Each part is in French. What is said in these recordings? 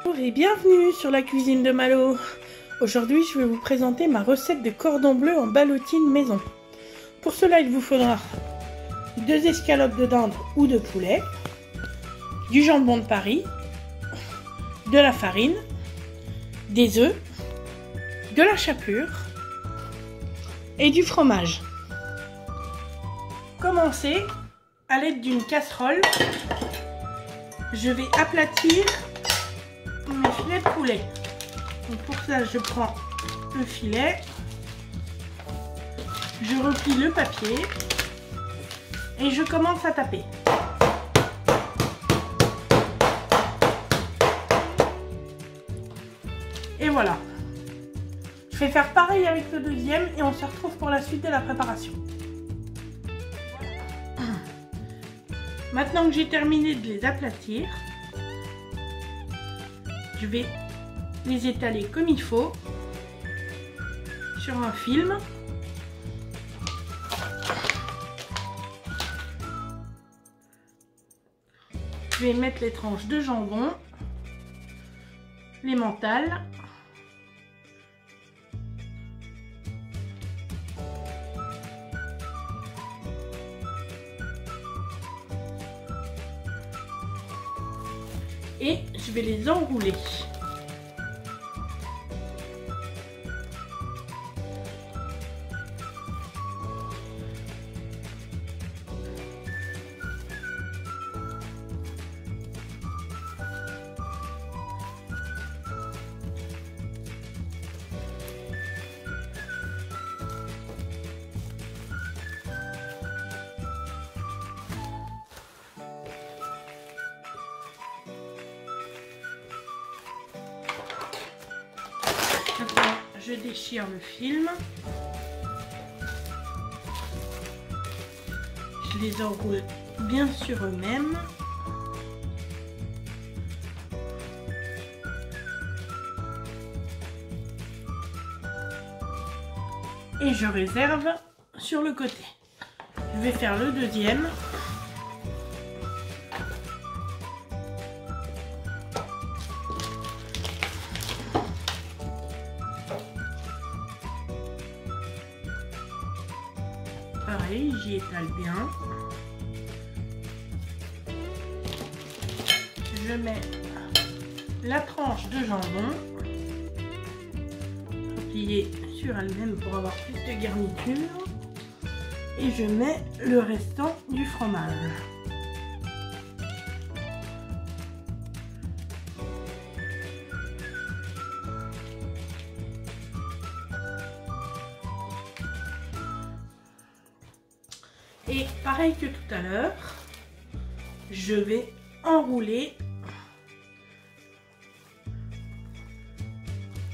Bonjour et bienvenue sur la cuisine de Malo. Aujourd'hui, je vais vous présenter ma recette de cordon bleu en ballotine maison. Pour cela, il vous faudra 2 escalopes de dinde ou de poulet, du jambon de Paris, de la farine, des œufs, de la chapelure et du fromage. Commencez à l'aide d'une casserole. Je vais aplatir mes filets de poulet. Donc pour ça, je prends le filet, je replie le papier et je commence à taper. Et voilà. Je vais faire pareil avec le deuxième et on se retrouve pour la suite de la préparation. Maintenant que j'ai terminé de les aplatir, je vais les étaler comme il faut sur un film. Je vais mettre les tranches de jambon, les mentales, et je vais les enrouler. Je déchire le film, je les enroule bien sur eux-mêmes et je réserve sur le côté. Je vais faire le deuxième. Pareil, j'y étale bien. Je mets la tranche de jambon repliée sur elle-même pour avoir plus de garniture. Et je mets le restant du fromage. Et pareil que tout à l'heure, je vais enrouler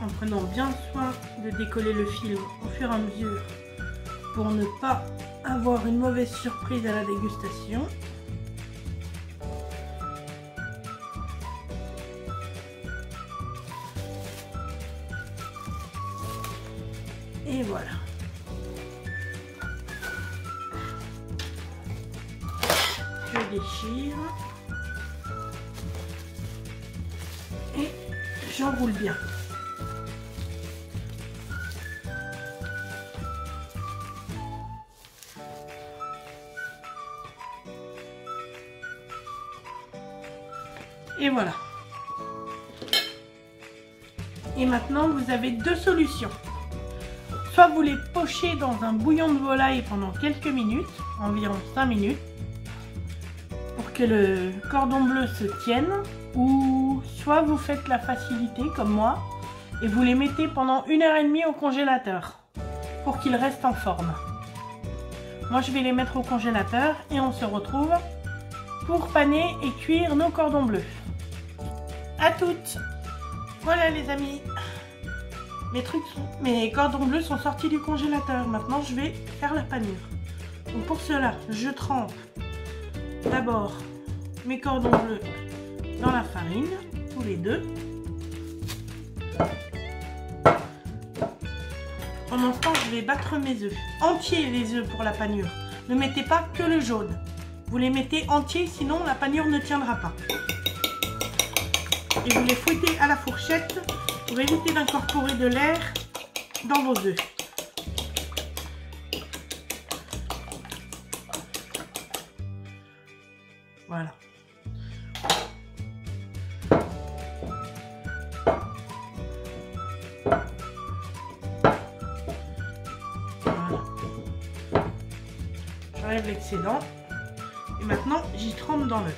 en prenant bien soin de décoller le film au fur et à mesure pour ne pas avoir une mauvaise surprise à la dégustation. Et voilà. Je déchire et j'enroule bien. Et voilà. Et maintenant, vous avez 2 solutions. Soit vous les pochez dans un bouillon de volaille pendant quelques minutes, environ 5 minutes, pour que le cordon bleu se tienne, ou soit vous faites la facilité comme moi et vous les mettez pendant 1h30 au congélateur pour qu'ils restent en forme. Moi je vais les mettre au congélateur et on se retrouve pour paner et cuire nos cordons bleus. À toutes! Voilà les amis, mes cordons bleus sont sortis du congélateur. Maintenant je vais faire la panure. Donc pour cela, je trempe d'abord mes cordons bleus dans la farine, tous les deux. Pendant ce temps, je vais battre mes œufs. Entiers les œufs pour la panure. Ne mettez pas que le jaune. Vous les mettez entiers, sinon la panure ne tiendra pas. et vous les fouettez à la fourchette pour éviter d'incorporer de l'air dans vos œufs. Voilà. Voilà. J'enlève l'excédent et maintenant j'y trempe dans l'œuf.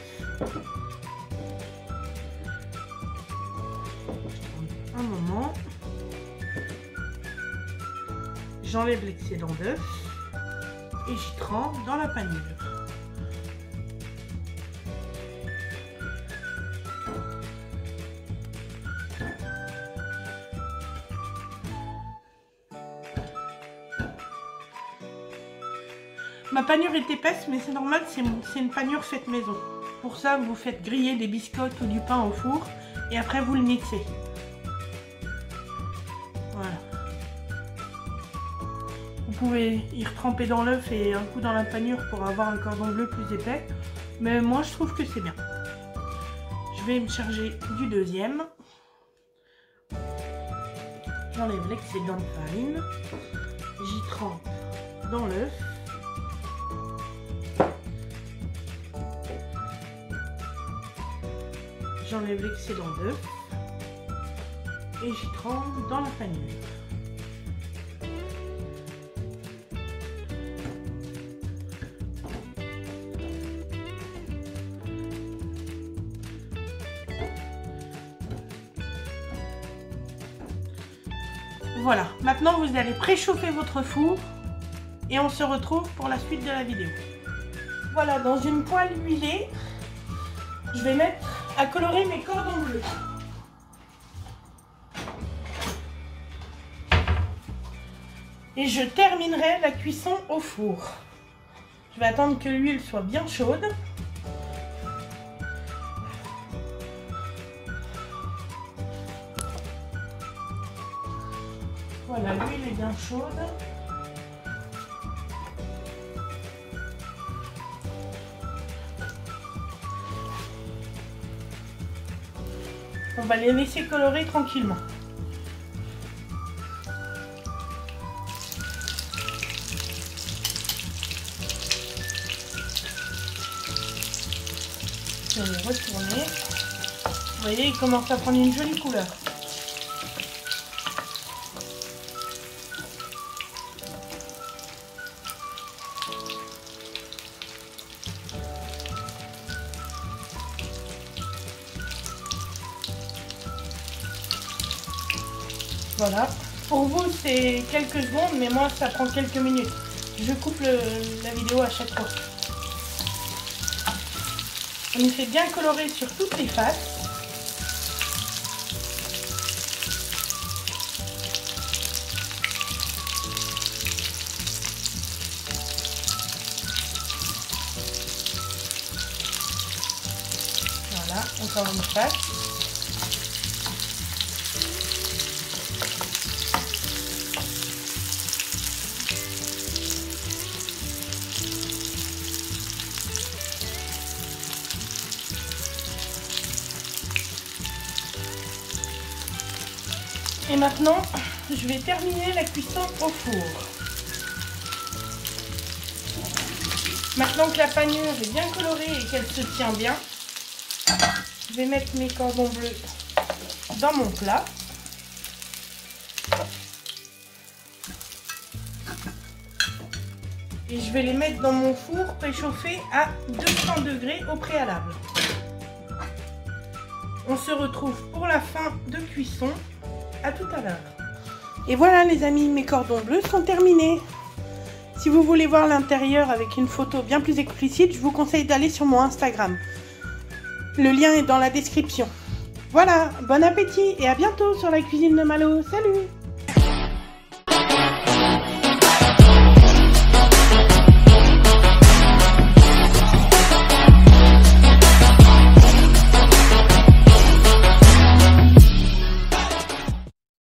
Un moment. J'enlève l'excédent d'œuf et j'y trempe dans la panure. Ma panure est épaisse, mais c'est normal, c'est une panure faite maison. Pour ça, vous faites griller des biscottes ou du pain au four et après vous le mixez. Voilà. Vous pouvez y retremper dans l'œuf et un coup dans la panure pour avoir un cordon bleu plus épais. Mais moi, je trouve que c'est bien. Je vais me charger du deuxième. J'enlève l'excédent de farine. J'y trempe dans l'œuf. J'enlève l'excédent d'œuf et j'y trempe dans la panure. Voilà, maintenant vous allez préchauffer votre four et on se retrouve pour la suite de la vidéo. Voilà, dans une poêle huilée, je vais mettre à colorer mes cordons bleus. Et je terminerai la cuisson au four. Je vais attendre que l'huile soit bien chaude. Voilà, l'huile est bien chaude. On va les laisser colorer tranquillement. Je vais les retourner. Vous voyez, ils commencent à prendre une jolie couleur. Voilà, pour vous c'est quelques secondes, mais moi ça prend quelques minutes. Je coupe la vidéo à chaque fois. On y fait bien colorer sur toutes les faces. Voilà, encore une face. Et maintenant, je vais terminer la cuisson au four. Maintenant que la panure est bien colorée et qu'elle se tient bien, je vais mettre mes cordons bleus dans mon plat. Et je vais les mettre dans mon four préchauffé à 200 degrés au préalable. On se retrouve pour la fin de cuisson. À tout à l'heure. Et voilà les amis, mes cordons bleus sont terminés. Si vous voulez voir l'intérieur avec une photo bien plus explicite, je vous conseille d'aller sur mon Instagram. Le lien est dans la description. Voilà, bon appétit et à bientôt sur la cuisine de Malo. Salut!